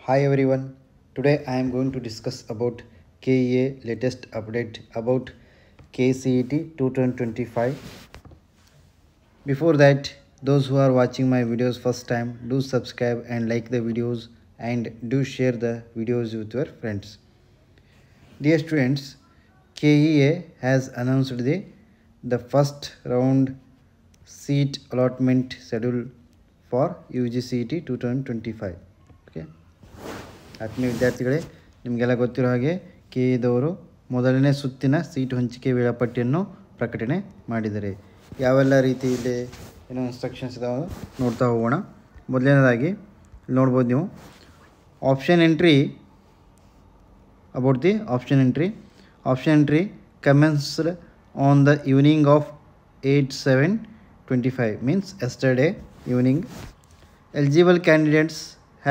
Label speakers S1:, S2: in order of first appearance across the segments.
S1: Hi everyone. Today I am going to discuss about KEA latest update about KCET 2025. Before that, those who are watching my videos first time, do subscribe and like the videos and do share the videos with your friends. Dear students, KEA has announced the first round seat allotment schedule for UGCET 2025. Okay. ಆತ್ಮೀಯ ವಿದ್ಯಾರ್ಥಿಗಳೇ, ನಿಮಗೆಲ್ಲ ಗೊತ್ತಿರೋ ಹಾಗೆ ಕೆಇದವರು ಮೊದಲನೇ ಸುತ್ತಿನ seat ಹಂಚಿಕೆ ವೇಳಾಪಟ್ಟಿಯನ್ನು ಪ್ರಕಟಣೆ ಮಾಡಿದ್ದಾರೆ. ಯಾವೆಲ್ಲ ರೀತಿಯಲ್ಲಿ ಏನೋ ಇನ್ಸ್ಟ್ರಕ್ಷನ್ಸ್ ಇದಾವೆ ನೋಡ್ತಾ ಹೋಗೋಣ. ಮೊದಲನೇದಾಗಿ ನೋಡ್ಬೋದು ನೀವು option entry. About the option entry commenced on the evening of 8/7/25 means yesterday evening. Eligible candidates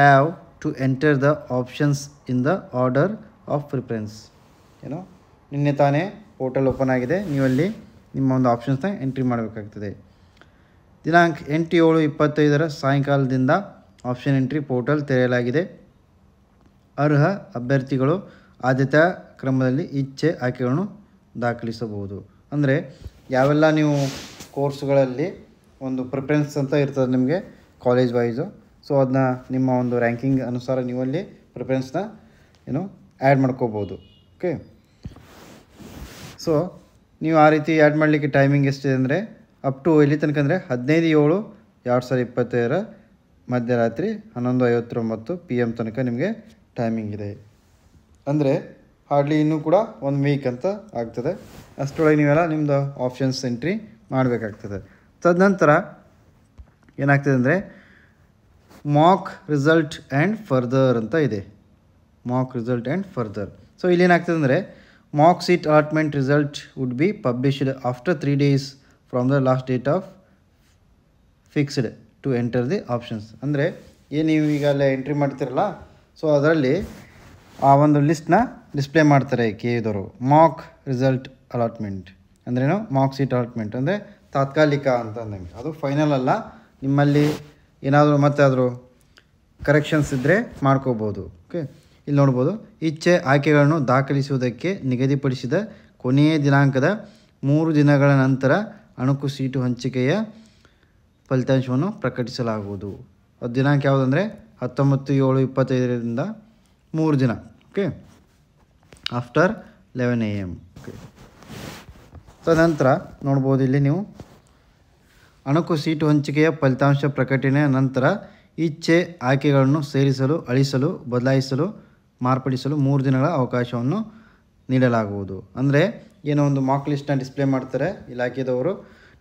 S1: have to enter the options in the order of preference. ನಿನ್ನೆ ತಾನೇ ಪೋರ್ಟಲ್ ಓಪನ್ ಆಗಿದೆ. ನೀವಲ್ಲಿ ನಿಮ್ಮ ಒಂದು ಆಪ್ಷನ್ಸ್ನ ಎಂಟ್ರಿ ಮಾಡಬೇಕಾಗ್ತದೆ. ದಿನಾಂಕ 8/7/25 ಸಾಯಂಕಾಲದಿಂದ ಆಪ್ಷನ್ ಎಂಟ್ರಿ ಪೋರ್ಟಲ್ ತೆರೆಯಲಾಗಿದೆ. ಅರ್ಹ ಅಭ್ಯರ್ಥಿಗಳು ಆದ್ಯತಾ ಕ್ರಮದಲ್ಲಿ ಇಚ್ಛೆ ಆಯ್ಕೆಗಳನ್ನು ದಾಖಲಿಸಬಹುದು. ಅಂದರೆ ಯಾವೆಲ್ಲ ನೀವು ಕೋರ್ಸ್ಗಳಲ್ಲಿ ಒಂದು ಪ್ರಿಫರೆನ್ಸ್ ಅಂತ ಇರ್ತದೆ ನಿಮಗೆ ಕಾಲೇಜ್ ವೈಸು. ಸೊ ಅದನ್ನ ನಿಮ್ಮ ಒಂದು ರ್ಯಾಂಕಿಂಗ್ ಅನುಸಾರ ನೀವಲ್ಲಿ ಪ್ರಿಫರೆನ್ಸ್ನ ಆ್ಯಡ್ ಮಾಡ್ಕೋಬೋದು. ಓಕೆ, ಸೊ ನೀವು ಆ ರೀತಿ ಆ್ಯಡ್ ಮಾಡಲಿಕ್ಕೆ ಟೈಮಿಂಗ್ ಎಷ್ಟಿದೆ ಅಂದರೆ ಅಪ್ ಟು ಎಲ್ಲಿ ತನಕ ಅಂದರೆ 15/7/2025 ಮಧ್ಯರಾತ್ರಿ 11:59 PM ತನಕ ನಿಮಗೆ ಟೈಮಿಂಗ್ ಇದೆ. ಅಂದರೆ ಹಾರ್ಡ್ಲಿ ಇನ್ನೂ ಕೂಡ 1 ವೀಕ್ ಅಂತ ಆಗ್ತದೆ. ಅಷ್ಟರೊಳಗೆ ನೀವೆಲ್ಲ ನಿಮ್ಮದು ಆಪ್ಷನ್ಸ್ ಎಂಟ್ರಿ ಮಾಡಬೇಕಾಗ್ತದೆ. ತದನಂತರ ಏನಾಗ್ತದೆ ಅಂದರೆ ಮಾಕ್ ರಿಸಲ್ಟ್ ಆ್ಯಂಡ್ ಫರ್ದರ್ ಅಂತ ಇದೆ. Mock result and further. So ಇಲ್ಲಿ ಏನಾಗ್ತದೆ ಅಂದರೆ mock seat allotment result would be published after 3 days from the last date of fixed to enter the options. ಅಂದರೆ ಏನು ನೀವು ಈಗ ಅಲ್ಲೇ ಎಂಟ್ರಿ ಮಾಡ್ತಿರಲ್ಲ, ಸೊ ಅದರಲ್ಲಿ ಆ ಒಂದು ಲಿಸ್ಟ್ನ ಡಿಸ್ಪ್ಲೇ ಮಾಡ್ತಾರೆ ಕೆಇದವರು. ಮಾಕ್ ರಿಸಲ್ಟ್ ಅಲಾಟ್ಮೆಂಟ್ ಅಂದ್ರೇನು? ಮಾಕ್ ಸೀಟ್ ಅಲಾಟ್ಮೆಂಟ್ ಅಂದರೆ ತಾತ್ಕಾಲಿಕ ಅಂತ ಅಂದಂಗೆ, ಅದು ಫೈನಲ್ ಅಲ್ಲ. ನಿಮ್ಮಲ್ಲಿ ಏನಾದರೂ ಮತ್ತೆ ಆದರೂ ಕರೆಕ್ಷನ್ಸ್ ಇದ್ದರೆ ಮಾಡ್ಕೋಬೋದು. ಓಕೆ, ಇಲ್ಲಿ ನೋಡ್ಬೋದು ಇಚ್ಛೆ ಆಯ್ಕೆಗಳನ್ನು ದಾಖಲಿಸುವುದಕ್ಕೆ ನಿಗದಿಪಡಿಸಿದ ಕೊನೆಯ ದಿನಾಂಕದ 3 ದಿನಗಳ ನಂತರ ಅಣಕು ಸೀಟು ಹಂಚಿಕೆಯ ಫಲಿತಾಂಶವನ್ನು ಪ್ರಕಟಿಸಲಾಗುವುದು. ಅದು ದಿನಾಂಕ ಯಾವುದಂದರೆ 19/7/25 3 ದಿನ. Okay, after 11 AM. ಓಕೆ, ತದನಂತರ ನೋಡ್ಬೋದು ಇಲ್ಲಿ ನೀವು ಅಣಕು ಸೀಟು ಹಂಚಿಕೆಯ ಫಲಿತಾಂಶ ಪ್ರಕಟಣೆಯ ನಂತರ ಇಚ್ಛೆ ಆಯ್ಕೆಗಳನ್ನು ಸೇರಿಸಲು, ಅಳಿಸಲು, ಬದಲಾಯಿಸಲು, ಮಾರ್ಪಡಿಸಲು 3 ದಿನಗಳ ಅವಕಾಶವನ್ನು ನೀಡಲಾಗುವುದು. ಅಂದರೆ ಏನೋ ಒಂದು ಮಾಕ್ ಲಿಸ್ಟ್ನ ಡಿಸ್ಪ್ಲೇ ಮಾಡ್ತಾರೆ ಇಲಾಖೆದವರು.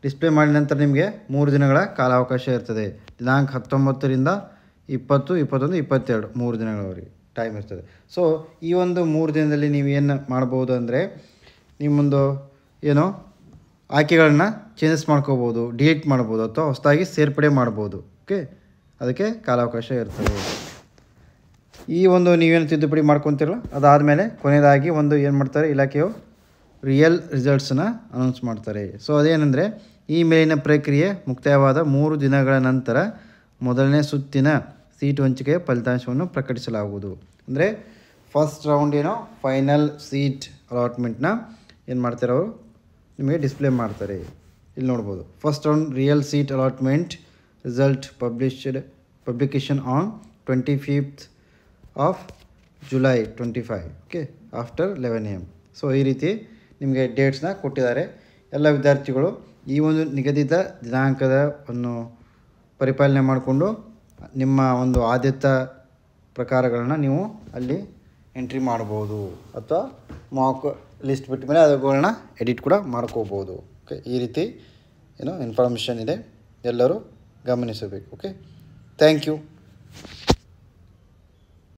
S1: ಡಿಸ್ಪ್ಲೇ ಮಾಡಿದ ನಂತರ ನಿಮಗೆ 3 ದಿನಗಳ ಕಾಲಾವಕಾಶ ಇರ್ತದೆ. ದಿನಾಂಕ 19ರಿಂದ 20, 21, 22 3 ದಿನಗಳವರೆಗೆ ಟೈಮ್ ಇರ್ತದೆ. ಸೊ ಈ ಒಂದು 3 ದಿನದಲ್ಲಿ ನೀವು ಏನು ಮಾಡ್ಬೋದು ಅಂದರೆ ನಿಮ್ಮೊಂದು ಏನೋ ಆಯ್ಕೆಗಳನ್ನ ಚೇಂಜಸ್ ಮಾಡ್ಕೋಬೋದು, ಡಿಲೀಟ್ ಮಾಡ್ಬೋದು ಅಥವಾ ಹೊಸದಾಗಿ ಸೇರ್ಪಡೆ ಮಾಡ್ಬೋದು. ಓಕೆ, ಅದಕ್ಕೆ ಕಾಲಾವಕಾಶ ಇರ್ತದೆ. ಈ ಒಂದು ನೀವೇನು ತಿದ್ದುಪಡಿ ಮಾಡ್ಕೊತಿರಲ್ಲ, ಅದಾದಮೇಲೆ ಕೊನೆಯದಾಗಿ ಒಂದು ಏನು ಮಾಡ್ತಾರೆ ಇಲಾಖೆಯು ರಿಯಲ್ ರಿಸಲ್ಟ್ಸನ್ನ ಅನೌನ್ಸ್ ಮಾಡ್ತಾರೆ. ಸೊ ಅದೇನೆಂದರೆ ಈ ಮೇಲಿನ ಪ್ರಕ್ರಿಯೆ ಮುಕ್ತಾಯವಾದ 3 ದಿನಗಳ ನಂತರ ಮೊದಲನೇ ಸುತ್ತಿನ ಸೀಟು ಹಂಚಿಕೆಯ ಫಲಿತಾಂಶವನ್ನು ಪ್ರಕಟಿಸಲಾಗುವುದು. ಅಂದರೆ ಫಸ್ಟ್ ರೌಂಡ್ ಏನೋ ಫೈನಲ್ ಸೀಟ್ ಅಲಾಟ್ಮೆಂಟ್ನ ಏನು ಮಾಡ್ತಾರೆ ಅವರು ನಿಮಗೆ ಡಿಸ್ಪ್ಲೇ ಮಾಡ್ತಾರೆ. ಇಲ್ಲಿ ನೋಡ್ಬೋದು first round real seat allotment result publication on 25th of July 25. Okay, after 11 AM. So ಈ ರೀತಿ ನಿಮಗೆ ಡೇಟ್ಸ್ನ ಕೊಟ್ಟಿದ್ದಾರೆ. ಎಲ್ಲ ವಿದ್ಯಾರ್ಥಿಗಳು ಈ ಒಂದು ನಿಗದಿತ ದಿನಾಂಕದ ಒಂದು ಪರಿಪಾಲನೆ ಮಾಡಿಕೊಂಡು ನಿಮ್ಮ ಒಂದು ಆದ್ಯತಾ ಪ್ರಕಾರಗಳನ್ನ ನೀವು ಅಲ್ಲಿ ಎಂಟ್ರಿ ಮಾಡ್ಬೋದು ಅಥವಾ ಮಾಕ್ ಲಿಸ್ಟ್ ಬಿಟ್ಟ ಮೇಲೆ ಅವುಗಳನ್ನ ಎಡಿಟ್ ಕೂಡ ಮಾಡ್ಕೋಬೋದು. ಓಕೆ, ಈ ರೀತಿ ಇನ್ಫಾರ್ಮೇಷನ್ ಇದೆ, ಎಲ್ಲರೂ ಗಮನಿಸಬೇಕು. Okay, thank you.